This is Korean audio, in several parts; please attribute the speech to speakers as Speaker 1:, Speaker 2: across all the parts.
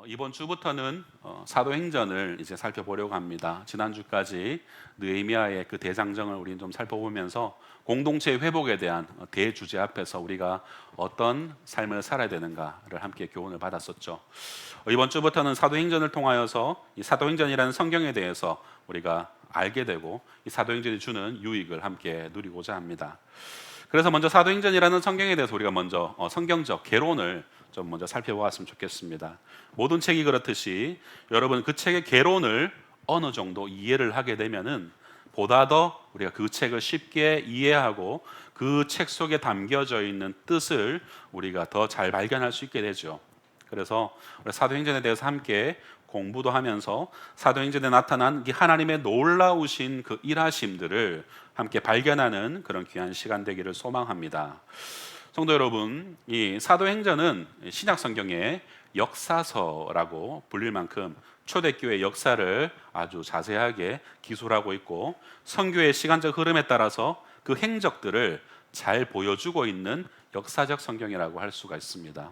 Speaker 1: 이번 주부터는 사도행전을 이제 살펴보려고 합니다. 지난주까지 느헤미야의 그 대장정을 우리는 좀 살펴보면서 공동체 회복에 대한 대주제 앞에서 우리가 어떤 삶을 살아야 되는가를 함께 교훈을 받았었죠. 이번 주부터는 사도행전을 통하여서 이 사도행전이라는 성경에 대해서 우리가 알게 되고 이 사도행전이 주는 유익을 함께 누리고자 합니다. 그래서 먼저 사도행전이라는 성경에 대해서 우리가 먼저 성경적 개론을 좀 먼저 살펴보았으면 좋겠습니다. 모든 책이 그렇듯이 여러분 그 책의 개론을 어느 정도 이해를 하게 되면은 보다 더 우리가 그 책을 쉽게 이해하고 그 책 속에 담겨져 있는 뜻을 우리가 더 잘 발견할 수 있게 되죠. 그래서 우리 사도행전에 대해서 함께 공부도 하면서 사도행전에 나타난 이 하나님의 놀라우신 그 일하심들을 함께 발견하는 그런 귀한 시간 되기를 소망합니다. 성도 여러분, 이 사도행전은 신약 성경의 역사서라고 불릴 만큼 초대교회 역사를 아주 자세하게 기술하고 있고 선교의 시간적 흐름에 따라서 그 행적들을 잘 보여주고 있는 역사적 성경이라고 할 수가 있습니다.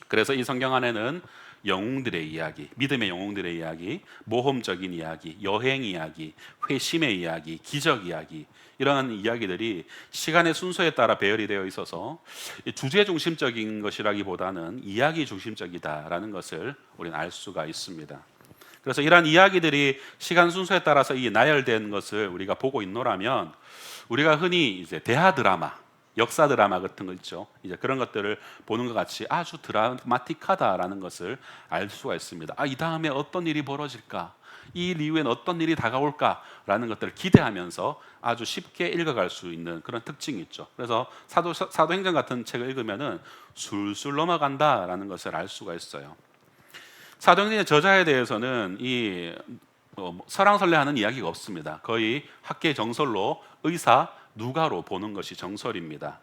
Speaker 1: 그래서 이 성경 안에는 영웅들의 이야기, 믿음의 영웅들의 이야기, 모험적인 이야기, 여행 이야기, 회심의 이야기, 기적 이야기, 이러한 이야기들이 시간의 순서에 따라 배열이 되어 있어서 주제 중심적인 것이라기보다는 이야기 중심적이다라는 것을 우리는 알 수가 있습니다. 그래서 이러한 이야기들이 시간 순서에 따라서 이 나열된 것을 우리가 보고 있노라면 우리가 흔히 이제 대하 드라마, 역사 드라마 같은 거 있죠. 이제 그런 것들을 보는 것 같이 아주 드라마틱하다라는 것을 알 수가 있습니다. 이 다음에 어떤 일이 벌어질까? 이 일 이후엔 어떤 일이 다가올까라는 것들을 기대하면서 아주 쉽게 읽어갈 수 있는 그런 특징이 있죠. 그래서 사도행전 같은 책을 읽으면은 술술 넘어간다라는 것을 알 수가 있어요. 사도행전의 저자에 대해서는 이 설왕설래하는 이야기가 없습니다. 거의 학계 정설로 의사 누가로 보는 것이 정설입니다.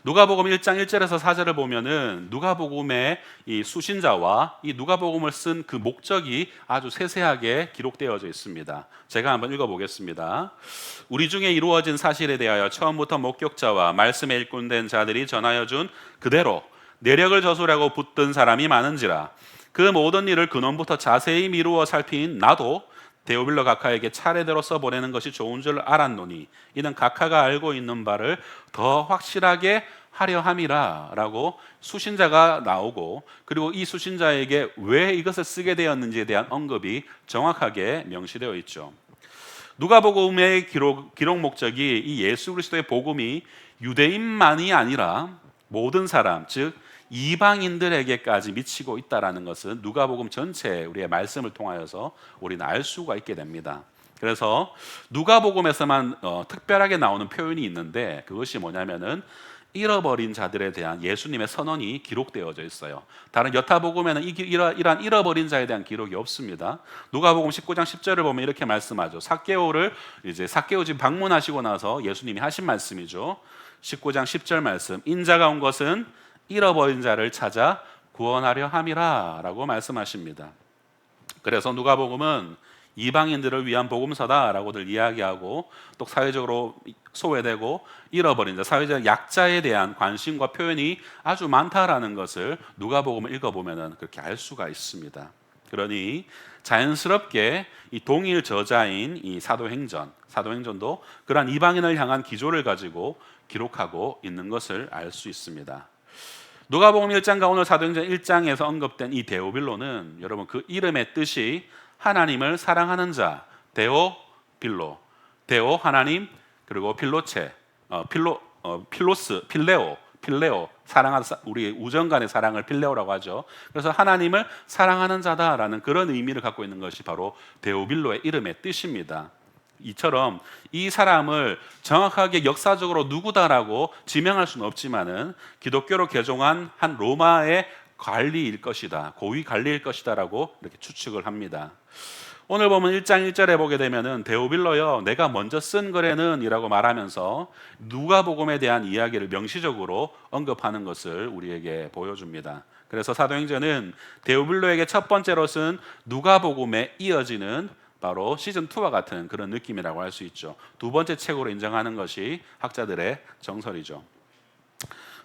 Speaker 1: 누가복음 1장 1절에서 4절을 보면은 누가복음의 이 수신자와 이 누가복음을 쓴 그 목적이 아주 세세하게 기록되어져 있습니다. 제가 한번 읽어보겠습니다. 우리 중에 이루어진 사실에 대하여 처음부터 목격자와 말씀에 일꾼된 자들이 전하여 준 그대로 내력을 저수라고 붙든 사람이 많은지라 그 모든 일을 근원부터 자세히 미루어 살핀 나도 데오빌로 각하에게 차례대로 써보내는 것이 좋은 줄 알았노니 이는 각하가 알고 있는 바를 더 확실하게 하려 함이라 라고 수신자가 나오고 그리고 이 수신자에게 왜 이것을 쓰게 되었는지에 대한 언급이 정확하게 명시되어 있죠. 누가복음의 기록 목적이 이 예수 그리스도의 복음이 유대인만이 아니라 모든 사람 즉 이방인들에게까지 미치고 있다라는 것은 누가복음 전체 우리의 말씀을 통하여서 우리는 알 수가 있게 됩니다. 그래서 누가복음에서만 특별하게 나오는 표현이 있는데 그것이 뭐냐면은 잃어버린 자들에 대한 예수님의 선언이 기록되어져 있어요. 다른 여타복음에는 이러한 잃어버린 자에 대한 기록이 없습니다. 누가복음 19장 10절을 보면 이렇게 말씀하죠. 삭개오 집 방문하시고 나서 예수님이 하신 말씀이죠. 19장 10절 말씀. 인자가 온 것은 잃어버린 자를 찾아 구원하려 함이라 라고 말씀하십니다. 그래서 누가복음은 이방인들을 위한 복음서다라고들 이야기하고 또 사회적으로 소외되고 잃어버린 자, 사회적 약자에 대한 관심과 표현이 아주 많다라는 것을 누가복음을 읽어보면 그렇게 알 수가 있습니다. 그러니 자연스럽게 이 동일 저자인 이 사도행전도 그러한 이방인을 향한 기조를 가지고 기록하고 있는 것을 알 수 있습니다. 누가복음 1장과 오늘 사도행전 1장에서 언급된 이 데오빌로는 여러분 그 이름의 뜻이 하나님을 사랑하는 자, 데오빌로, 데오 하나님 그리고 필로체, 필레오 사랑하는 우리 우정 간의 사랑을 필레오라고 하죠. 그래서 하나님을 사랑하는 자다라는 그런 의미를 갖고 있는 것이 바로 데오빌로의 이름의 뜻입니다. 이처럼 이 사람을 정확하게 역사적으로 누구다라고 지명할 수는 없지만은 기독교로 개종한 한 로마의 관리일 것이다, 고위 관리일 것이다라고 이렇게 추측을 합니다. 오늘 보면 1장 1절에 보게 되면은 데오빌로여 내가 먼저 쓴 거래는 이라고 말하면서 누가복음에 대한 이야기를 명시적으로 언급하는 것을 우리에게 보여줍니다. 그래서 사도행전은 데오빌로에게 첫 번째로 쓴 누가복음에 이어지는 바로 시즌2와 같은 그런 느낌이라고 할 수 있죠. 두 번째 책으로 인정하는 것이 학자들의 정설이죠.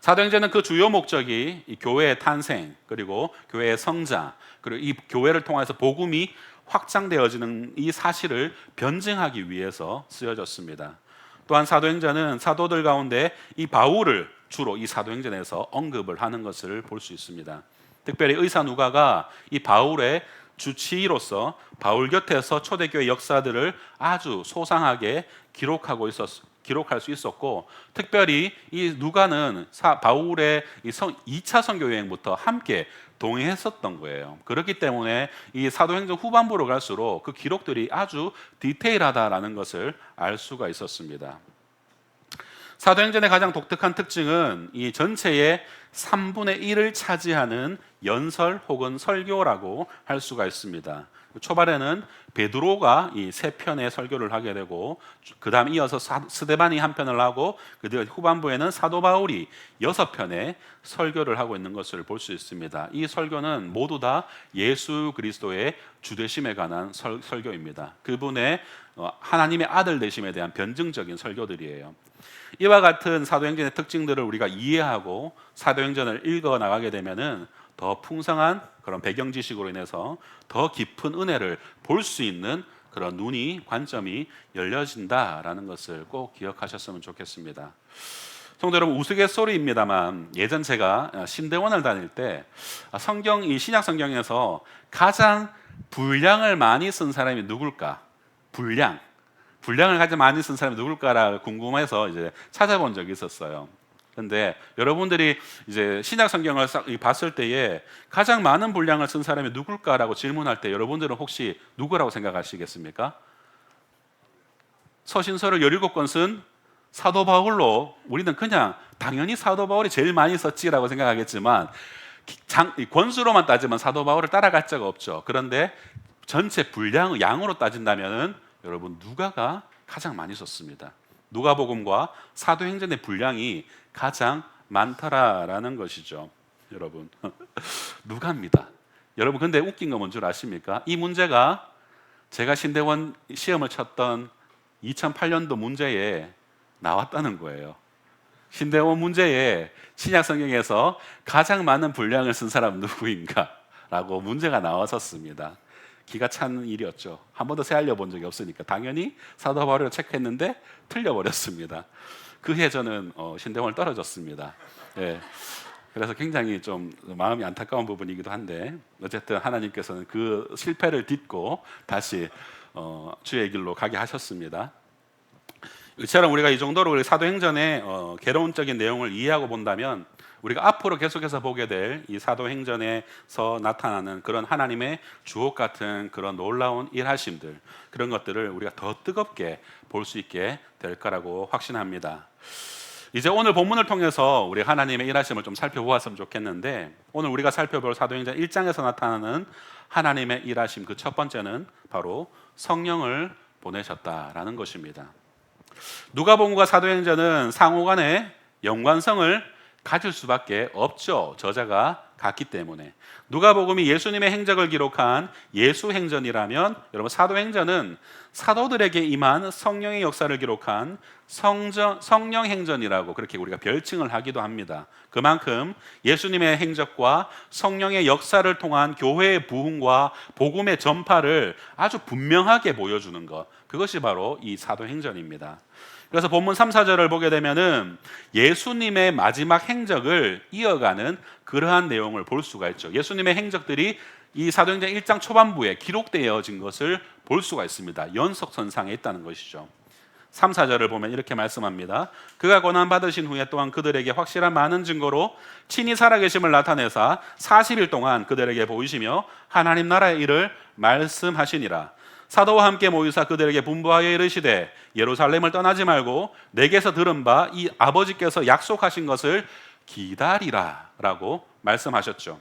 Speaker 1: 사도행전은 그 주요 목적이 이 교회의 탄생, 그리고 교회의 성장, 그리고 이 교회를 통해서 복음이 확장되어지는 이 사실을 변증하기 위해서 쓰여졌습니다. 또한 사도행전은 사도들 가운데 이 바울을 주로 이 사도행전에서 언급을 하는 것을 볼 수 있습니다. 특별히 의사 누가가 이 바울의 주치의로서 바울 곁에서 초대교회 역사들을 아주 소상하게 기록할 수 있었고, 특별히 이 누가는 바울의 2차 선교 여행부터 함께 동행했었던 거예요. 그렇기 때문에 이 사도행전 후반부로 갈수록 그 기록들이 아주 디테일하다라는 것을 알 수가 있었습니다. 사도행전의 가장 독특한 특징은 이 전체의 3분의 1을 차지하는 연설 혹은 설교라고 할 수가 있습니다. 초반에는 베드로가 이 3편의 설교를 하게 되고, 그 다음 이어서 스데반이 한 편을 하고, 그 후반부에는 사도 바울이 6편의 설교를 하고 있는 것을 볼 수 있습니다. 이 설교는 모두 다 예수 그리스도의 주되심에 관한 설교입니다. 그분의 하나님의 아들 되심에 대한 변증적인 설교들이에요. 이와 같은 사도행전의 특징들을 우리가 이해하고 사도행전을 읽어 나가게 되면은 더 풍성한 그런 배경 지식으로 인해서 더 깊은 은혜를 볼 수 있는 그런 관점이 열려진다라는 것을 꼭 기억하셨으면 좋겠습니다. 성도 여러분, 우스갯소리입니다만 예전 제가 신대원을 다닐 때 이 신약 성경에서 가장 분량을 많이 쓴 사람이 누굴까? 분량을 가장 많이 쓴 사람이 누굴까라 궁금해서 이제 찾아본 적이 있었어요. 그런데 여러분들이 이제 신약 성경을 봤을 때에 가장 많은 분량을 쓴 사람이 누굴까라고 질문할 때 여러분들은 혹시 누구라고 생각하시겠습니까? 서신서를 17권 쓴 사도 바울로 우리는 그냥 당연히 사도 바울이 제일 많이 썼지라고 생각하겠지만, 권수로만 따지면 사도 바울을 따라갈 자가 없죠. 그런데 전체 분량, 양으로 따진다면은 여러분 누가가 가장 많이 썼습니다. 누가복음과 사도행전의 분량이 가장 많더라라는 것이죠. 여러분 누가입니다. 여러분, 근데 웃긴 거 뭔 줄 아십니까? 이 문제가 제가 신대원 시험을 쳤던 2008년도 문제에 나왔다는 거예요. 신대원 문제에 신약 성경에서 가장 많은 분량을 쓴 사람은 누구인가? 라고 문제가 나왔었습니다. 기가 찬 일이었죠. 한 번도 새알려 본 적이 없으니까 당연히 사도 바울을 체크했는데 틀려버렸습니다. 그 해 저는 신대원을 떨어졌습니다. 예. 그래서 굉장히 좀 마음이 안타까운 부분이기도 한데, 어쨌든 하나님께서는 그 실패를 딛고 다시 주의 길로 가게 하셨습니다. 이처럼 우리가 이 정도로 사도행전의 개론적인 내용을 이해하고 본다면, 우리가 앞으로 계속해서 보게 될 이 사도행전에서 나타나는 그런 하나님의 주옥 같은 그런 놀라운 일하심들, 그런 것들을 우리가 더 뜨겁게 볼 수 있게 될 거라고 확신합니다. 이제 오늘 본문을 통해서 우리 하나님의 일하심을 좀 살펴보았으면 좋겠는데, 오늘 우리가 살펴볼 사도행전 1장에서 나타나는 하나님의 일하심, 그 첫 번째는 바로 성령을 보내셨다라는 것입니다. 누가복음과 사도행전은 상호간의 연관성을 가질 수밖에 없죠. 저자가 같기 때문에. 누가복음이 예수님의 행적을 기록한 예수행전이라면, 여러분 사도행전은 사도들에게 임한 성령의 역사를 기록한 성령행전이라고 그렇게 우리가 별칭을 하기도 합니다. 그만큼 예수님의 행적과 성령의 역사를 통한 교회의 부흥과 복음의 전파를 아주 분명하게 보여주는 것, 그것이 바로 이 사도행전입니다. 그래서 본문 3, 4절을 보게 되면은 예수님의 마지막 행적을 이어가는 그러한 내용을 볼 수가 있죠. 예수님의 행적들이 이 사도행전 1장 초반부에 기록되어진 것을 볼 수가 있습니다. 연속선상에 있다는 것이죠. 3, 4절을 보면 이렇게 말씀합니다. 그가 고난받으신 후에 또한 그들에게 확실한 많은 증거로 친히 살아계심을 나타내사 40일 동안 그들에게 보이시며 하나님 나라의 일을 말씀하시니라. 사도와 함께 모이사 그들에게 분부하여 이르시되 예루살렘을 떠나지 말고 내게서 들은 바 이 아버지께서 약속하신 것을 기다리라 라고 말씀하셨죠.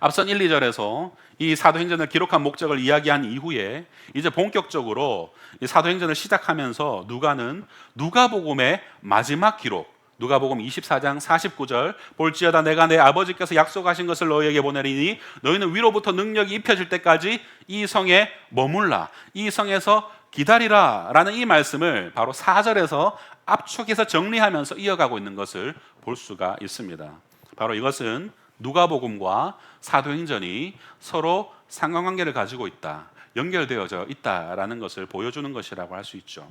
Speaker 1: 앞선 1, 2절에서 이 사도행전을 기록한 목적을 이야기한 이후에 이제 본격적으로 이 사도행전을 시작하면서 누가는 누가복음의 마지막 기록, 누가복음 24장 49절, 볼지어다 내가 내 아버지께서 약속하신 것을 너희에게 보내리니 너희는 위로부터 능력이 입혀질 때까지 이 성에 머물라, 이 성에서 기다리라 라는 이 말씀을 바로 4절에서 압축해서 정리하면서 이어가고 있는 것을 볼 볼 수가 있습니다. 바로 이것은 누가복음과 사도행전이 서로 상관관계를 가지고 있다, 연결되어져 있다라는 것을 보여주는 것이라고 할 수 있죠.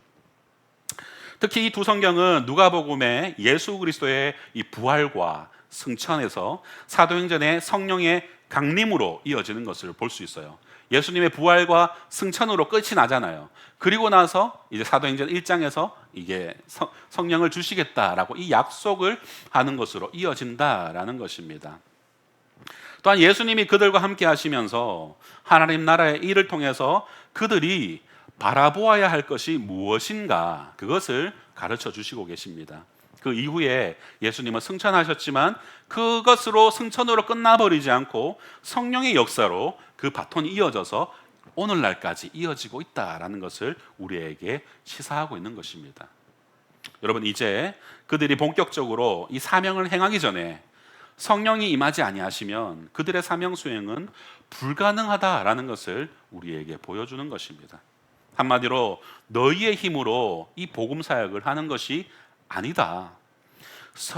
Speaker 1: 특히 이 두 성경은 누가복음의 예수 그리스도의 이 부활과 승천에서 사도행전의 성령의 강림으로 이어지는 것을 볼 수 있어요. 예수님의 부활과 승천으로 끝이 나잖아요. 그리고 나서 이제 사도행전 1장에서 이게 성령을 주시겠다라고 이 약속을 하는 것으로 이어진다라는 것입니다. 또한 예수님이 그들과 함께 하시면서 하나님 나라의 일을 통해서 그들이 바라보아야 할 것이 무엇인가, 그것을 가르쳐 주시고 계십니다. 그 이후에 예수님은 승천하셨지만 그것으로 승천으로 끝나버리지 않고 성령의 역사로 그 바톤이 이어져서 오늘날까지 이어지고 있다라는 것을 우리에게 시사하고 있는 것입니다. 여러분, 이제 그들이 본격적으로 이 사명을 행하기 전에 성령이 임하지 아니하시면 그들의 사명 수행은 불가능하다라는 것을 우리에게 보여주는 것입니다. 한마디로 너희의 힘으로 이 복음 사역을 하는 것이 아니다.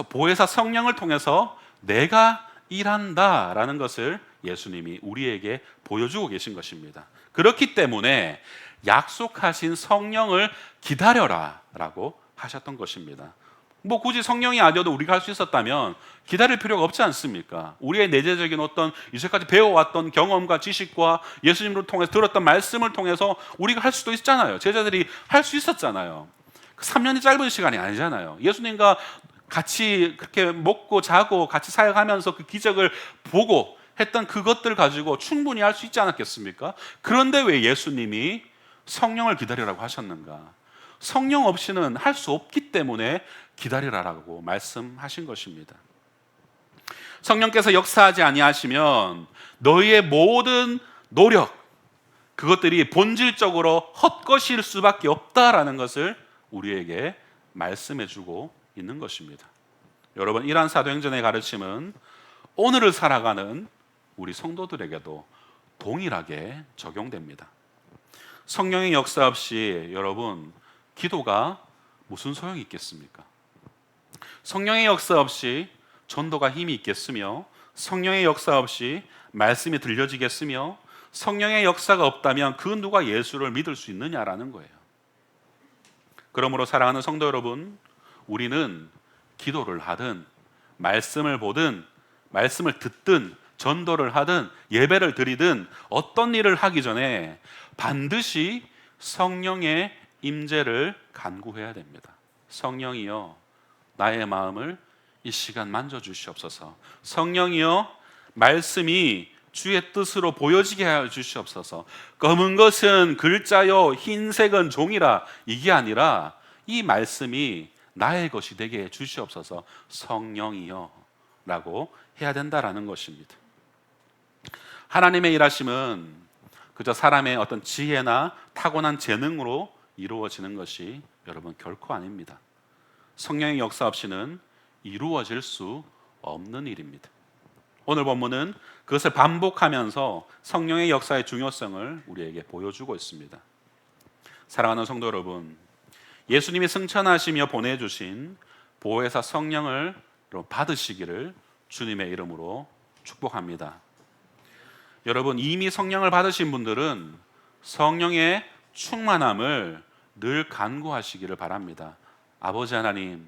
Speaker 1: 보혜사 성령을 통해서 내가 일한다라는 것을 예수님이 우리에게 보여주고 계신 것입니다. 그렇기 때문에 약속하신 성령을 기다려라라고 하셨던 것입니다. 뭐 굳이 성령이 아니어도 우리가 할 수 있었다면 기다릴 필요가 없지 않습니까? 우리의 내재적인 어떤 이제까지 배워왔던 경험과 지식과 예수님을 통해서 들었던 말씀을 통해서 우리가 할 수도 있잖아요. 제자들이 할 수 있었잖아요. 3년이 짧은 시간이 아니잖아요. 예수님과 같이 그렇게 먹고 자고 같이 사역하면서 그 기적을 보고 했던 그것들 가지고 충분히 할 수 있지 않았겠습니까? 그런데 왜 예수님이 성령을 기다리라고 하셨는가? 성령 없이는 할 수 없기 때문에 기다리라라고 말씀하신 것입니다. 성령께서 역사하지 아니하시면 너희의 모든 노력, 그것들이 본질적으로 헛것일 수밖에 없다라는 것을 우리에게 말씀해주고 있는 것입니다. 여러분, 이러한 사도행전의 가르침은 오늘을 살아가는 우리 성도들에게도 동일하게 적용됩니다. 성령의 역사 없이 여러분, 기도가 무슨 소용이 있겠습니까? 성령의 역사 없이 전도가 힘이 있겠으며, 성령의 역사 없이 말씀이 들려지겠으며, 성령의 역사가 없다면 그 누가 예수를 믿을 수 있느냐라는 거예요. 그러므로 사랑하는 성도 여러분, 우리는 기도를 하든 말씀을 보든 말씀을 듣든 전도를 하든 예배를 드리든 어떤 일을 하기 전에 반드시 성령의 임재를 간구해야 됩니다. 성령이여, 나의 마음을 이 시간 만져주시옵소서. 성령이여, 말씀이 주의 뜻으로 보여지게 하여 주시옵소서. 검은 것은 글자요 흰색은 종이라, 이게 아니라 이 말씀이 나의 것이 되게 해 주시옵소서. 성령이여 라고 해야 된다라는 것입니다. 하나님의 일하심은 그저 사람의 어떤 지혜나 타고난 재능으로 이루어지는 것이 여러분 결코 아닙니다. 성령의 역사 없이는 이루어질 수 없는 일입니다. 오늘 본문은 그것을 반복하면서 성령의 역사의 중요성을 우리에게 보여주고 있습니다. 사랑하는 성도 여러분, 예수님이 승천하시며 보내주신 보혜사 성령을 받으시기를 주님의 이름으로 축복합니다. 여러분, 이미 성령을 받으신 분들은 성령의 충만함을 늘 간구하시기를 바랍니다. 아버지 하나님,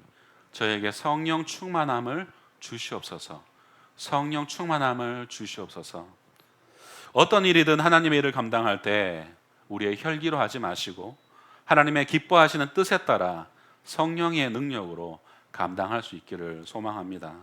Speaker 1: 저에게 성령 충만함을 주시옵소서. 성령 충만함을 주시옵소서. 어떤 일이든 하나님의 일을 감당할 때 우리의 혈기로 하지 마시고 하나님의 기뻐하시는 뜻에 따라 성령의 능력으로 감당할 수 있기를 소망합니다.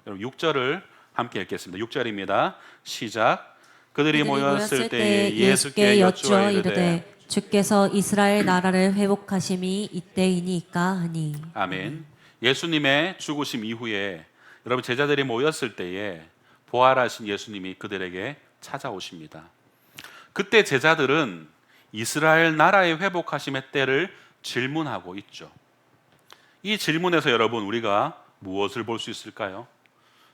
Speaker 1: 여러분, 6절을 함께 읽겠습니다. 6절입니다. 시작. 그들이 모였을 때 예수께 여쭈어 이르되
Speaker 2: 주께서 이스라엘 나라를 회복하심이 이때이니까 하니.
Speaker 1: 아멘. 예수님의 죽으심 이후에 여러분, 제자들이 모였을 때에 부활하신 예수님이 그들에게 찾아오십니다. 그때 제자들은 이스라엘 나라의 회복하심의 때를 질문하고 있죠. 이 질문에서 여러분, 우리가 무엇을 볼 수 있을까요?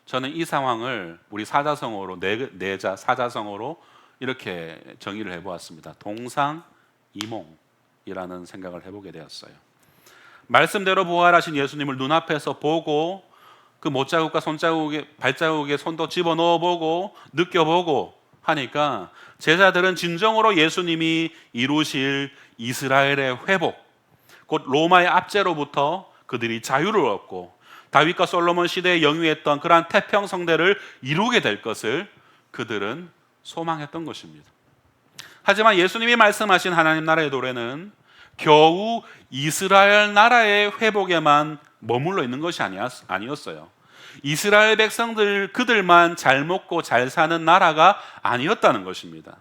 Speaker 1: 저는 이 상황을 우리 사자성어로 내자 사자성어로 이렇게 정의를 해보았습니다. 동상이몽이라는 생각을 해보게 되었어요. 말씀대로 부활하신 예수님을 눈앞에서 보고 그 못자국과 손자국에 발자국에 손도 집어 넣어보고 느껴보고 하니까 제자들은 진정으로 예수님이 이루실 이스라엘의 회복, 곧 로마의 압제로부터 그들이 자유를 얻고 다윗과 솔로몬 시대에 영유했던 그러한 태평성대를 이루게 될 것을 그들은 소망했던 것입니다. 하지만 예수님이 말씀하신 하나님 나라의 도래는 겨우 이스라엘 나라의 회복에만 머물러 있는 것이 아니었어요. 이스라엘 백성들 그들만 잘 먹고 잘 사는 나라가 아니었다는 것입니다.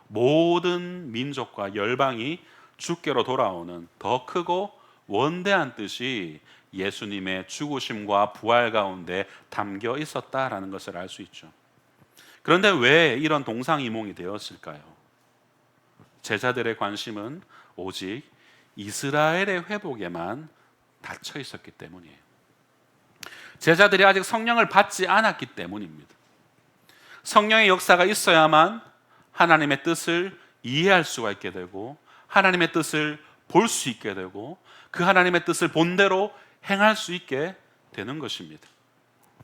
Speaker 1: 모든 민족과 열방이 주께로 돌아오는 더 크고 원대한 뜻이 예수님의 죽으심과 부활 가운데 담겨 있었다라는 것을 알 수 있죠. 그런데 왜 이런 동상이몽이 되었을까요? 제자들의 관심은 오직 이스라엘의 회복에만 닫혀 있었기 때문이에요. 제자들이 아직 성령을 받지 않았기 때문입니다. 성령의 역사가 있어야만 하나님의 뜻을 이해할 수가 있게 되고 하나님의 뜻을 볼 수 있게 되고 그 하나님의 뜻을 본대로 행할 수 있게 되는 것입니다.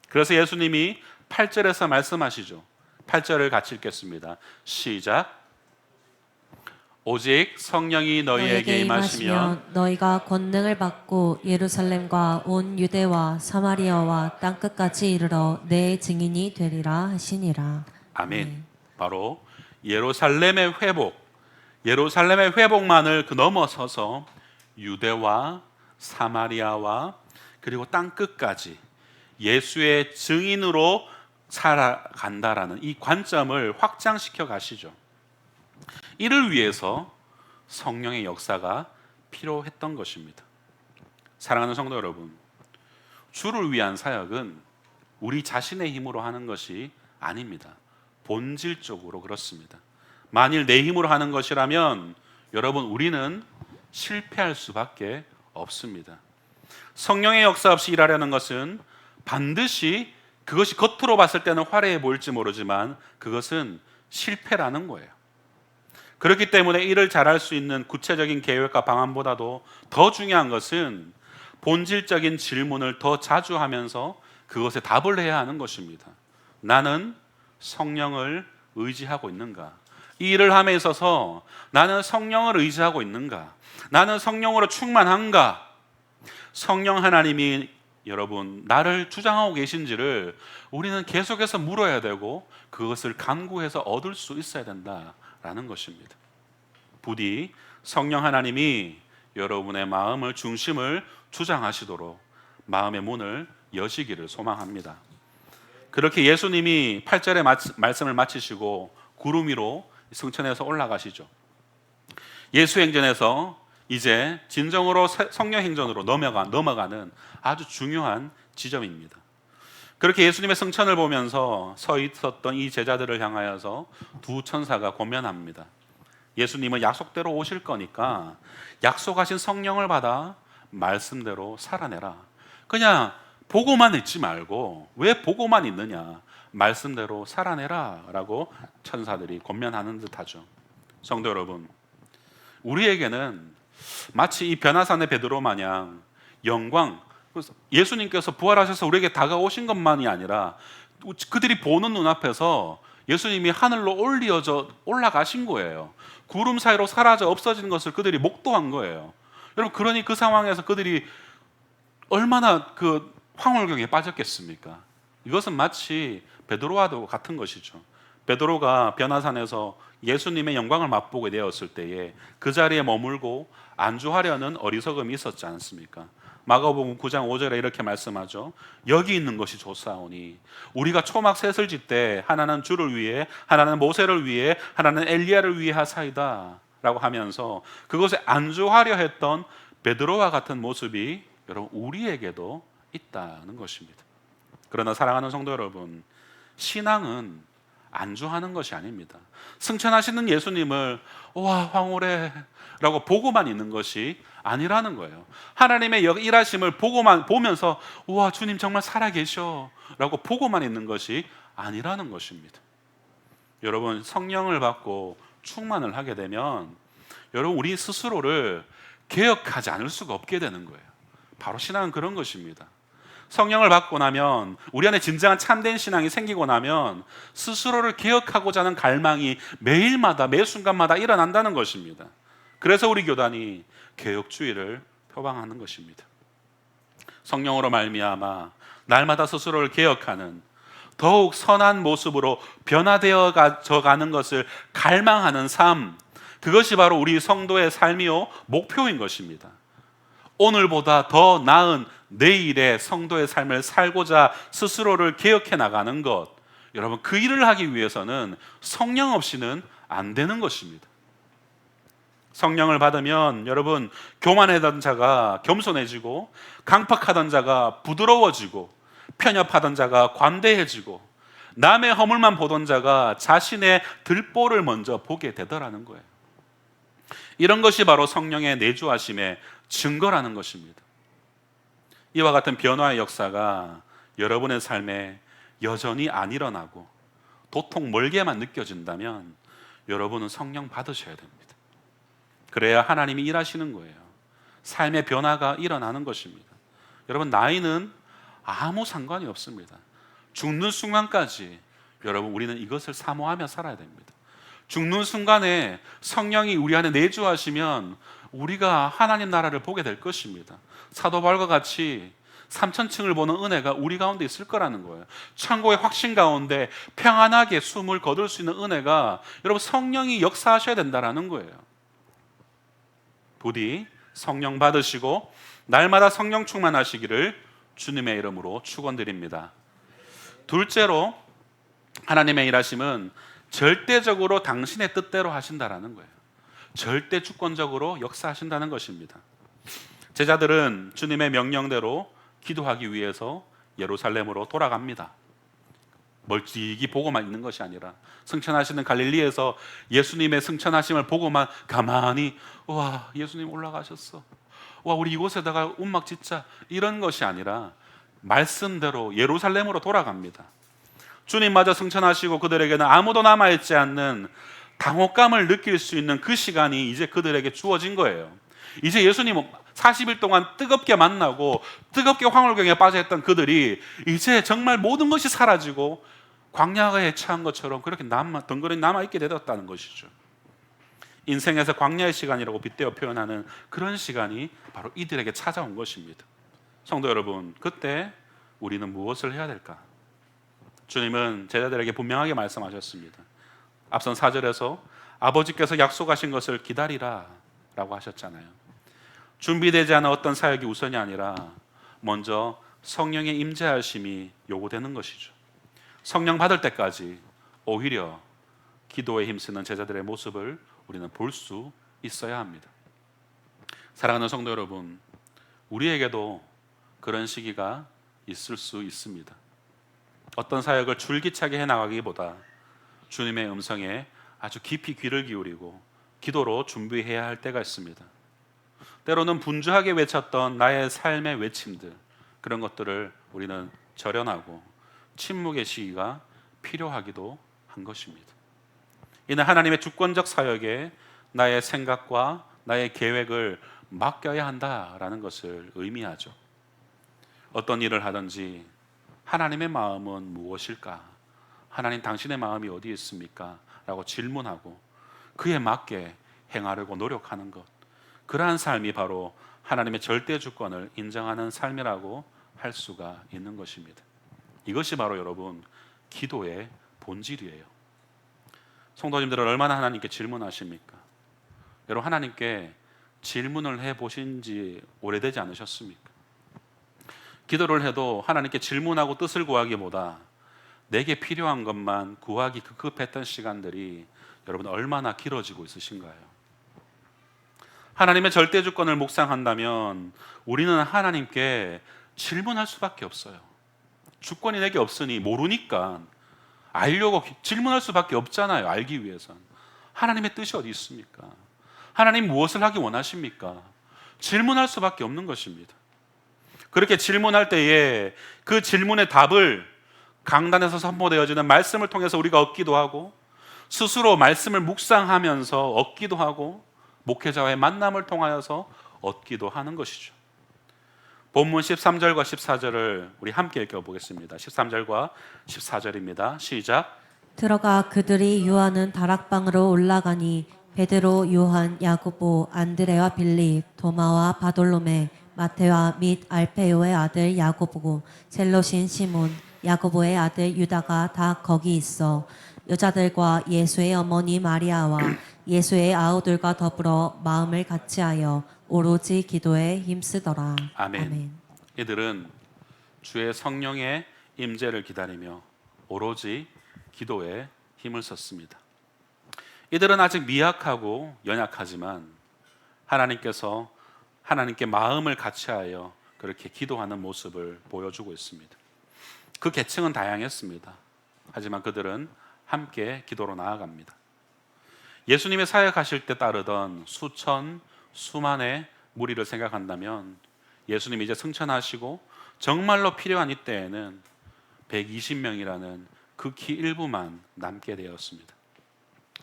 Speaker 1: 그래서 예수님이 8절에서 말씀하시죠. 8절을 같이 읽겠습니다. 시작. 오직 성령이 너희에게 임하시면
Speaker 2: 너희가 권능을 받고 예루살렘과 온 유대와 사마리아와 땅끝까지 이르러 내 증인이 되리라 하시니라.
Speaker 1: 아멘. 바로 예루살렘의 회복만을 그 넘어서서 유대와 사마리아와 그리고 땅끝까지 예수의 증인으로 살아간다라는 이 관점을 확장시켜 가시죠. 이를 위해서 성령의 역사가 필요했던 것입니다. 사랑하는 성도 여러분, 주를 위한 사역은 우리 자신의 힘으로 하는 것이 아닙니다. 본질적으로 그렇습니다. 만일 내 힘으로 하는 것이라면 여러분 우리는 실패할 수밖에 없습니다. 성령의 역사 없이 일하려는 것은 반드시 그것이 겉으로 봤을 때는 화려해 보일지 모르지만 그것은 실패라는 거예요. 그렇기 때문에 일을 잘할 수 있는 구체적인 계획과 방안보다도 더 중요한 것은 본질적인 질문을 더 자주 하면서 그것에 답을 해야 하는 것입니다. 나는 성령을 의지하고 있는가? 이 일을 함에 있어서 나는 성령을 의지하고 있는가? 나는 성령으로 충만한가? 성령 하나님이 여러분 나를 주장하고 계신지를 우리는 계속해서 물어야 되고 그것을 간구해서 얻을 수 있어야 된다라는 것입니다. 부디 성령 하나님이 여러분의 마음을 중심을 주장하시도록 마음의 문을 여시기를 소망합니다. 그렇게 예수님이 8절의 말씀을 마치시고 구름 위로 성천에서 올라가시죠. 예수행전에서 이제 진정으로 성령행전으로 넘어가는 아주 중요한 지점입니다. 그렇게 예수님의 성천을 보면서 서 있었던 이 제자들을 향하여서 두 천사가 권면합니다. 예수님은 약속대로 오실 거니까 약속하신 성령을 받아 말씀대로 살아내라. 그냥 보고만 있지 말고 왜 보고만 있느냐, 말씀대로 살아내라 라고 천사들이 권면하는 듯하죠. 성도 여러분, 우리에게는 마치 이 변화산의 베드로 마냥 영광, 예수님께서 부활하셔서 우리에게 다가오신 것만이 아니라 그들이 보는 눈앞에서 예수님이 하늘로 올라가신 거예요. 구름 사이로 사라져 없어지는 것을 그들이 목도한 거예요. 여러분, 그러니 그 상황에서 그들이 얼마나 그 황홀경에 빠졌겠습니까? 이것은 마치 베드로와도 같은 것이죠. 베드로가 변화산에서 예수님의 영광을 맛보게 되었을 때에 그 자리에 머물고 안주하려는 어리석음이 있었지 않습니까? 마가복음 9장 5절에 이렇게 말씀하죠. 여기 있는 것이 좋사오니 우리가 초막 셋을 짓되 하나는 주를 위해, 하나는 모세를 위해, 하나는 엘리야를 위해 하사이다 라고 하면서 그것에 안주하려 했던 베드로와 같은 모습이 여러분 우리에게도 있다는 것입니다. 그러나 사랑하는 성도 여러분, 신앙은 안주하는 것이 아닙니다. 승천하시는 예수님을 와 황홀해 라고 보고만 있는 것이 아니라는 거예요. 하나님의 일하심을 보면서 와 주님 정말 살아계셔 라고 보고만 있는 것이 아니라는 것입니다. 여러분, 성령을 받고 충만을 하게 되면 여러분 우리 스스로를 개혁하지 않을 수가 없게 되는 거예요. 바로 신앙은 그런 것입니다. 성령을 받고 나면, 우리 안에 진정한 참된 신앙이 생기고 나면 스스로를 개혁하고자 하는 갈망이 매일마다 매 순간마다 일어난다는 것입니다. 그래서 우리 교단이 개혁주의를 표방하는 것입니다. 성령으로 말미암아 날마다 스스로를 개혁하는, 더욱 선한 모습으로 변화되어 가는 것을 갈망하는 삶, 그것이 바로 우리 성도의 삶이요 목표인 것입니다. 오늘보다 더 나은 내일의 성도의 삶을 살고자 스스로를 개혁해 나가는 것, 여러분 그 일을 하기 위해서는 성령 없이는 안 되는 것입니다. 성령을 받으면 여러분 교만하던 자가 겸손해지고, 강팍하던 자가 부드러워지고, 편협하던 자가 관대해지고, 남의 허물만 보던 자가 자신의 들보를 먼저 보게 되더라는 거예요. 이런 것이 바로 성령의 내주하심의 증거라는 것입니다. 이와 같은 변화의 역사가 여러분의 삶에 여전히 안 일어나고 도통 멀게만 느껴진다면 여러분은 성령 받으셔야 됩니다. 그래야 하나님이 일하시는 거예요. 삶의 변화가 일어나는 것입니다. 여러분 나이는 아무 상관이 없습니다. 죽는 순간까지 여러분 우리는 이것을 사모하며 살아야 됩니다. 죽는 순간에 성령이 우리 안에 내주하시면 우리가 하나님 나라를 보게 될 것입니다. 사도 바울과 같이 3,000층을 보는 은혜가 우리 가운데 있을 거라는 거예요. 천국의 확신 가운데 평안하게 숨을 거둘 수 있는 은혜가 여러분 성령이 역사하셔야 된다는 거예요. 부디 성령 받으시고 날마다 성령 충만하시기를 주님의 이름으로 축원드립니다. 둘째로, 하나님의 일하심은 절대적으로 당신의 뜻대로 하신다라는 거예요. 절대 주권적으로 역사하신다는 것입니다. 제자들은 주님의 명령대로 기도하기 위해서 예루살렘으로 돌아갑니다. 멀찍이 보고만 있는 것이 아니라 승천하시는 갈릴리에서 예수님의 승천하심을 보고만 가만히 와 예수님 올라가셨어, 와 우리 이곳에다가 움막 짓자, 이런 것이 아니라 말씀대로 예루살렘으로 돌아갑니다. 주님마저 승천하시고 그들에게는 아무도 남아있지 않는 당혹감을 느낄 수 있는 그 시간이 이제 그들에게 주어진 거예요. 이제 예수님 40일 동안 뜨겁게 만나고 뜨겁게 황홀경에 빠져있던 그들이 이제 정말 모든 것이 사라지고 광야에 처한 것처럼 그렇게 덩그러니 남아있게 되었다는 것이죠. 인생에서 광야의 시간이라고 빗대어 표현하는 그런 시간이 바로 이들에게 찾아온 것입니다. 성도 여러분, 그때 우리는 무엇을 해야 될까? 주님은 제자들에게 분명하게 말씀하셨습니다. 앞선 4절에서 아버지께서 약속하신 것을 기다리라 라고 하셨잖아요. 준비되지 않은 어떤 사역이 우선이 아니라 먼저 성령의 임재하심이 요구되는 것이죠. 성령 받을 때까지 오히려 기도에 힘쓰는 제자들의 모습을 우리는 볼 수 있어야 합니다. 사랑하는 성도 여러분, 우리에게도 그런 시기가 있을 수 있습니다. 어떤 사역을 줄기차게 해나가기보다 주님의 음성에 아주 깊이 귀를 기울이고 기도로 준비해야 할 때가 있습니다. 때로는 분주하게 외쳤던 나의 삶의 외침들, 그런 것들을 우리는 절연하고 침묵의 시기가 필요하기도 한 것입니다. 이는 하나님의 주권적 사역에 나의 생각과 나의 계획을 맡겨야 한다라는 것을 의미하죠. 어떤 일을 하든지 하나님의 마음은 무엇일까? 하나님 당신의 마음이 어디에 있습니까? 라고 질문하고 그에 맞게 행하려고 노력하는 것, 그러한 삶이 바로 하나님의 절대 주권을 인정하는 삶이라고 할 수가 있는 것입니다. 이것이 바로 여러분 기도의 본질이에요. 성도님들은 얼마나 하나님께 질문하십니까? 여러분 하나님께 질문을 해보신 지 오래되지 않으셨습니까? 기도를 해도 하나님께 질문하고 뜻을 구하기보다 내게 필요한 것만 구하기 급급했던 시간들이 여러분 얼마나 길어지고 있으신가요? 하나님의 절대 주권을 묵상한다면 우리는 하나님께 질문할 수밖에 없어요. 주권이 내게 없으니 모르니까 알려고 질문할 수밖에 없잖아요. 알기 위해선. 하나님의 뜻이 어디 있습니까? 하나님 무엇을 하기 원하십니까? 질문할 수밖에 없는 것입니다. 그렇게 질문할 때에 그 질문의 답을 강단에서 선포되어지는 말씀을 통해서 우리가 얻기도 하고 스스로 말씀을 묵상하면서 얻기도 하고 목회자와의 만남을 통하여서 얻기도 하는 것이죠. 본문 13절과 14절을 우리 함께 읽어보겠습니다. 13절과 14절입니다. 시작.
Speaker 2: 들어가 그들이 유하는 다락방으로 올라가니 베드로, 요한, 야고보, 안드레와 빌립, 도마와 바돌로메, 마테와 및 알페요의 아들 야고보, 셀로신 시몬, 야고보의 아들 유다가 다 거기 있어 여자들과 예수의 어머니 마리아와 예수의 아우들과 더불어 마음을 같이하여 오로지 기도에 힘쓰더라.
Speaker 1: 아멘. 이들은 주의 성령의 임재를 기다리며 오로지 기도에 힘을 썼습니다. 이들은 아직 미약하고 연약하지만 하나님께 마음을 같이하여 그렇게 기도하는 모습을 보여주고 있습니다. 그 계층은 다양했습니다. 하지만 그들은 함께 기도로 나아갑니다. 예수님의 사역하실 때 따르던 수만의 무리를 생각한다면 예수님이 이제 승천하시고 정말로 필요한 이때에는 120명이라는 극히 일부만 남게 되었습니다.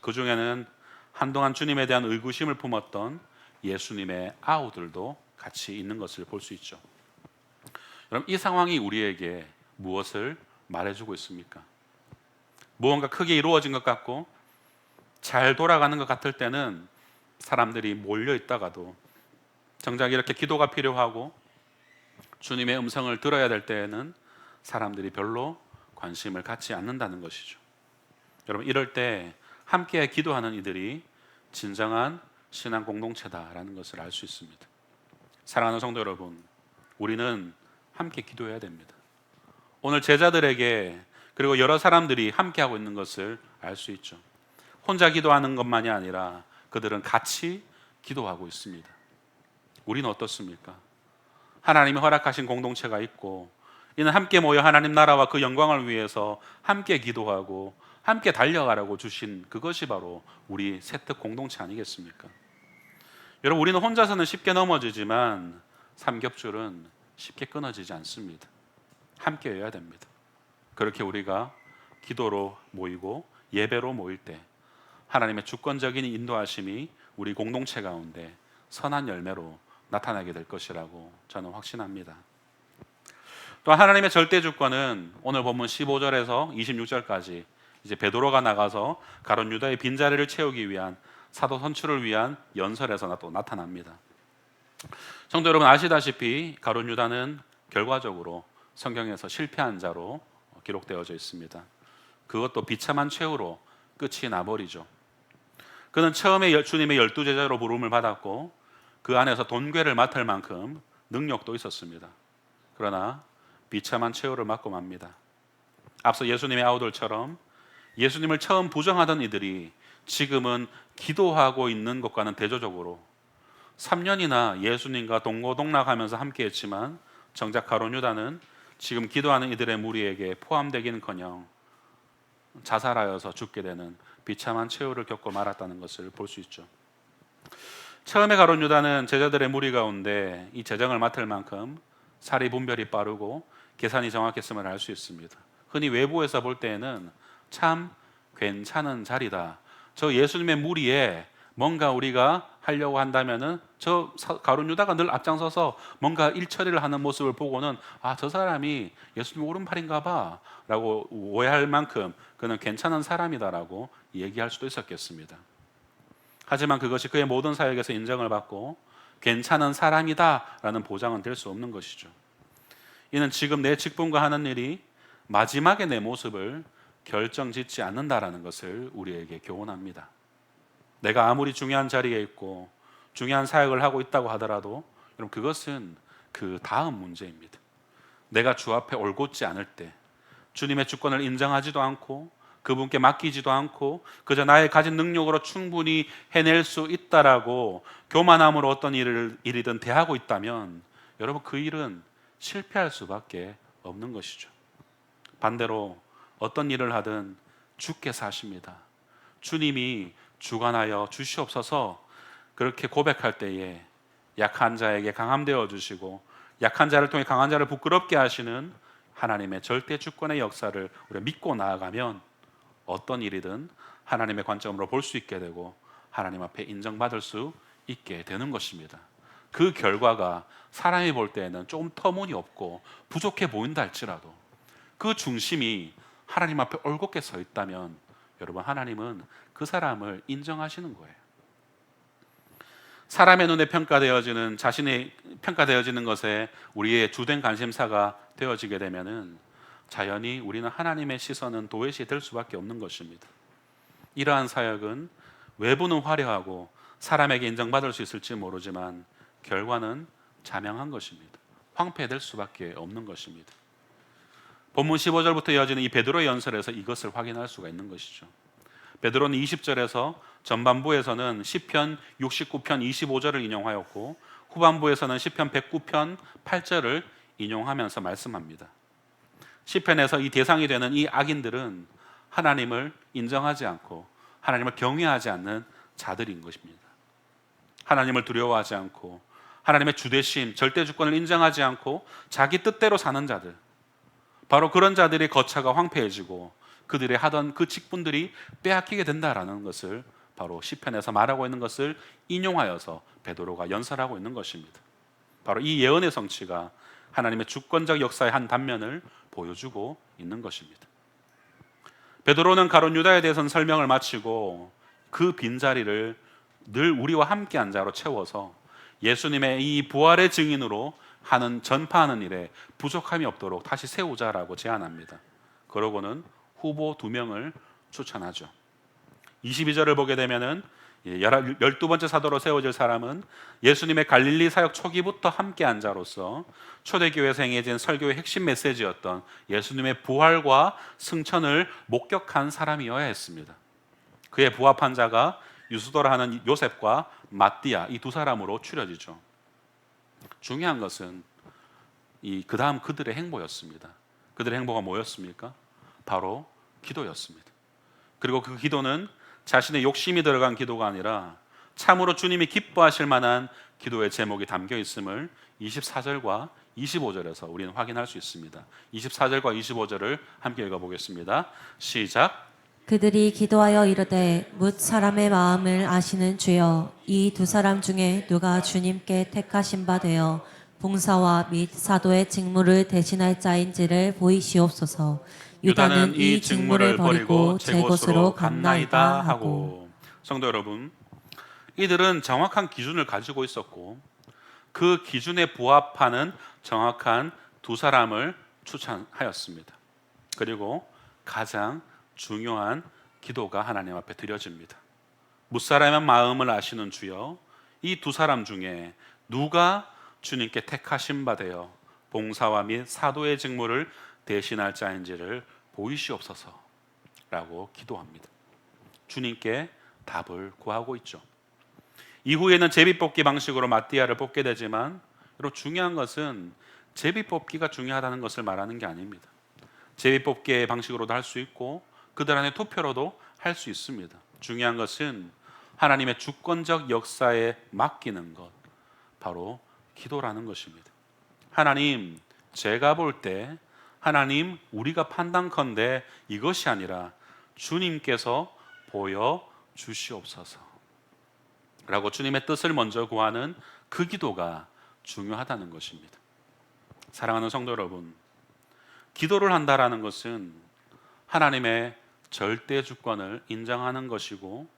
Speaker 1: 그 중에는 한동안 주님에 대한 의구심을 품었던 예수님의 아우들도 같이 있는 것을 볼 수 있죠. 여러분, 이 상황이 우리에게 무엇을 말해주고 있습니까? 무언가 크게 이루어진 것 같고 잘 돌아가는 것 같을 때는 사람들이 몰려 있다가도 정작 이렇게 기도가 필요하고 주님의 음성을 들어야 될 때에는 사람들이 별로 관심을 갖지 않는다는 것이죠. 여러분, 이럴 때 함께 기도하는 이들이 진정한 신앙 공동체다라는 것을 알 수 있습니다. 사랑하는 성도 여러분, 우리는 함께 기도해야 됩니다. 오늘 제자들에게 그리고 여러 사람들이 함께 하고 있는 것을 알 수 있죠. 혼자 기도하는 것만이 아니라 그들은 같이 기도하고 있습니다. 우리는 어떻습니까? 하나님이 허락하신 공동체가 있고 이는 함께 모여 하나님 나라와 그 영광을 위해서 함께 기도하고 함께 달려가라고 주신 그것이 바로 우리 세특 공동체 아니겠습니까? 여러분, 우리는 혼자서는 쉽게 넘어지지만 삼겹줄은 쉽게 끊어지지 않습니다. 함께 해야 됩니다. 그렇게 우리가 기도로 모이고 예배로 모일 때 하나님의 주권적인 인도하심이 우리 공동체 가운데 선한 열매로 나타나게 될 것이라고 저는 확신합니다. 또 하나님의 절대 주권은 오늘 본문 15절에서 26절까지 이제 베드로가 나가서 가룟 유다의 빈자리를 채우기 위한 사도 선출을 위한 연설에서 또 나타납니다. 성도 여러분, 아시다시피 가룟 유다는 결과적으로 성경에서 실패한 자로 기록되어져 있습니다. 그것도 비참한 최후로 끝이 나버리죠. 그는 처음에 주님의 12제자로 부름을 받았고 그 안에서 돈궤를 맡을 만큼 능력도 있었습니다. 그러나 비참한 최후를 맞고 맙니다. 앞서 예수님의 아우들처럼 예수님을 처음 부정하던 이들이 지금은 기도하고 있는 것과는 대조적으로 3년이나 예수님과 동고동락하면서 함께했지만 정작 가룟 유다는 지금 기도하는 이들의 무리에게 포함되기는커녕 자살하여서 죽게 되는 비참한 최후를 겪고 말았다는 것을 볼 수 있죠. 처음에 가룟 유다는 제자들의 무리 가운데 이 재정을 맡을 만큼 사리 분별이 빠르고 계산이 정확했음을 알 수 있습니다. 흔히 외부에서 볼 때에는 참 괜찮은 자리다. 저 예수님의 무리에 뭔가 우리가 하려고 한다면은 저 가룟 유다가 늘 앞장서서 뭔가 일 처리를 하는 모습을 보고는 저 사람이 예수님 오른팔인가 봐 라고 오해할 만큼 그는 괜찮은 사람이다라고 얘기할 수도 있었겠습니다. 하지만 그것이 그의 모든 사역에서 인정을 받고 괜찮은 사람이다라는 보장은 될 수 없는 것이죠. 이는 지금 내 직분과 하는 일이 마지막에 내 모습을 결정짓지 않는다라는 것을 우리에게 교훈합니다. 내가 아무리 중요한 자리에 있고 중요한 사역을 하고 있다고 하더라도 여러분, 그것은 그 다음 문제입니다. 내가 주 앞에 올곧지 않을 때, 주님의 주권을 인정하지도 않고 그분께 맡기지도 않고 그저 나의 가진 능력으로 충분히 해낼 수 있다라고 교만함으로 어떤 일이든 대하고 있다면 여러분, 그 일은 실패할 수밖에 없는 것이죠. 반대로 어떤 일을 하든 주께서 하십니다. 주님이 주관하여 주시옵소서 그렇게 고백할 때에 약한 자에게 강함 되어 주시고 약한 자를 통해 강한 자를 부끄럽게 하시는 하나님의 절대 주권의 역사를 우리가 믿고 나아가면 어떤 일이든 하나님의 관점으로 볼 수 있게 되고 하나님 앞에 인정받을 수 있게 되는 것입니다. 그 결과가 사람이 볼 때에는 조금 터무니없고 부족해 보인다 할지라도 그 중심이 하나님 앞에 올곧게 서 있다면 여러분, 하나님은 그 사람을 인정하시는 거예요. 사람의 눈에 평가되어지는, 자신이 평가되어지는 것에 우리의 주된 관심사가 되어지게 되면은 자연히 우리는 하나님의 시선은 도외시 될 수밖에 없는 것입니다. 이러한 사역은 외부는 화려하고 사람에게 인정받을 수 있을지 모르지만 결과는 자명한 것입니다. 황폐될 수밖에 없는 것입니다. 본문 15절부터 이어지는 이 베드로의 연설에서 이것을 확인할 수가 있는 것이죠. 베드로는 20절에서 전반부에서는 시편 69편 25절을 인용하였고 후반부에서는 시편 109편 8절을 인용하면서 말씀합니다. 시편에서 이 대상이 되는 이 악인들은 하나님을 인정하지 않고 하나님을 경외하지 않는 자들인 것입니다. 하나님을 두려워하지 않고 하나님의 주대심, 절대 주권을 인정하지 않고 자기 뜻대로 사는 자들, 바로 그런 자들의 거처가 황폐해지고 그들의 하던 그 직분들이 빼앗기게 된다라는 것을 바로 시편에서 말하고 있는 것을 인용하여서 베드로가 연설하고 있는 것입니다. 바로 이 예언의 성취가 하나님의 주권적 역사의 한 단면을 보여주고 있는 것입니다. 베드로는 가룟 유다에 대해서는 설명을 마치고 그 빈자리를 늘 우리와 함께한 자로 채워서 예수님의 이 부활의 증인으로 하는 전파하는 일에 부족함이 없도록 다시 세우자라고 제안합니다. 그러고는 후보 2명을 추천하죠. 22절을 보게 되면은 12번째 사도로 세워질 사람은 예수님의 갈릴리 사역 초기부터 함께한 자로서 초대교회에서 행해진 설교의 핵심 메시지였던 예수님의 부활과 승천을 목격한 사람이어야 했습니다. 그에 부합한 자가 유수도라 하는 요셉과 마띠아, 이 2사람으로 추려지죠. 중요한 것은 그 다음 그들의 행보였습니다. 그들의 행보가 뭐였습니까? 바로 기도였습니다. 그리고 그 기도는 자신의 욕심이 들어간 기도가 아니라 참으로 주님이 기뻐하실 만한 기도의 제목이 담겨 있음을 24절과 25절에서 우리는 확인할 수 있습니다. 24절과 25절을 함께 읽어보겠습니다. 시작.
Speaker 2: 그들이 기도하여 이르되 뭇 사람의 마음을 아시는 주여, 이 2사람 중에 누가 주님께 택하신 바 되어 봉사와 및 사도의 직무를 대신할 자인지를 보이시옵소서. 유다는 이 직무를 버리고 제 곳으로 갔나이다 하고.
Speaker 1: 성도 여러분, 이들은 정확한 기준을 가지고 있었고 그 기준에 부합하는 정확한 2사람을 추천하였습니다. 그리고 가장 중요한 기도가 하나님 앞에 드려집니다. 뭇사람의 마음을 아시는 주여, 이 2사람 중에 누가 주님께 택하신 바 되어 봉사와 및 사도의 직무를 대신할 자인지를 보이시옵소서 라고 기도합니다. 주님께 답을 구하고 있죠. 이후에는 제비뽑기 방식으로 마띠아를 뽑게 되지만 여러분, 중요한 것은 제비뽑기가 중요하다는 것을 말하는 게 아닙니다. 제비뽑기의 방식으로도 할 수 있고 그들 안에 투표로도 할 수 있습니다. 중요한 것은 하나님의 주권적 역사에 맡기는 것, 바로 기도라는 것입니다. 하나님, 제가 볼 때 하나님, 우리가 판단컨대 이것이 아니라 주님께서 보여주시옵소서 라고 주님의 뜻을 먼저 구하는 그 기도가 중요하다는 것입니다. 사랑하는 성도 여러분, 기도를 한다라는 것은 하나님의 절대 주권을 인정하는 것이고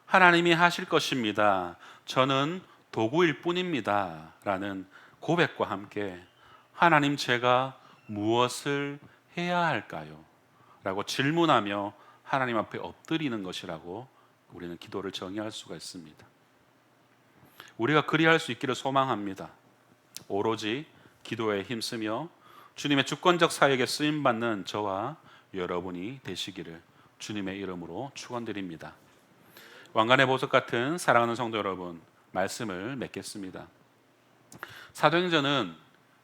Speaker 1: 하나님이 하실 것입니다, 저는 도구일 뿐입니다 라는 고백과 함께 하나님, 제가 무엇을 해야 할까요? 라고 질문하며 하나님 앞에 엎드리는 것이라고 우리는 기도를 정의할 수가 있습니다. 우리가 그리할 수 있기를 소망합니다. 오로지 기도에 힘쓰며 주님의 주권적 사역에 쓰임받는 저와 여러분이 되시기를 주님의 이름으로 축원드립니다. 왕관의 보석 같은 사랑하는 성도 여러분, 말씀을 맺겠습니다. 사도행전은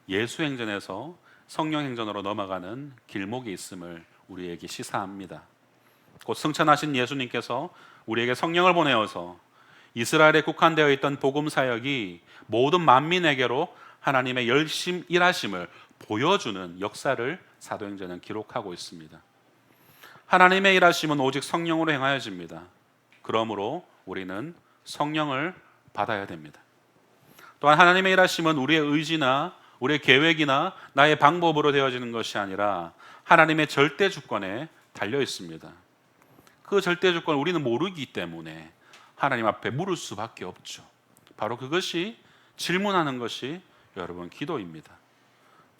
Speaker 1: 예수행전에서 성령행전으로 넘어가는 길목이 있음을 우리에게 시사합니다. 곧 승천하신 예수님께서 우리에게 성령을 보내어서 이스라엘에 국한되어 있던 복음 사역이 모든 만민에게로 하나님의 열심 일하심을 보여주는 역사를 사도행전은 기록하고 있습니다. 하나님의 일하심은 오직 성령으로 행하여집니다. 그러므로 우리는 성령을 받아야 됩니다. 또한 하나님의 일하심은 우리의 의지나 우리의 계획이나 나의 방법으로 되어지는 것이 아니라 하나님의 절대 주권에 달려 있습니다. 그 절대 주권을 우리는 모르기 때문에 하나님 앞에 물을 수밖에 없죠. 바로 그것이 질문하는 것이 여러분 기도입니다.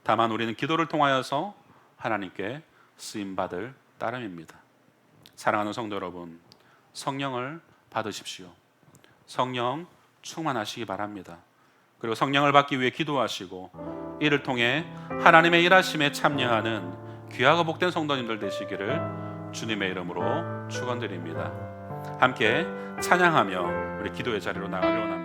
Speaker 1: 다만 우리는 기도를 통하여서 하나님께 쓰임 받을 따름입니다. 사랑하는 성도 여러분, 성령을 받으십시오. 성령 충만하시기 바랍니다. 그리고 성령을 받기 위해 기도하시고 이를 통해 하나님의 일하심에 참여하는 귀하고 복된 성도님들 되시기를 주님의 이름으로 축원드립니다. 함께 찬양하며 우리 기도의 자리로 나가길 원합니다.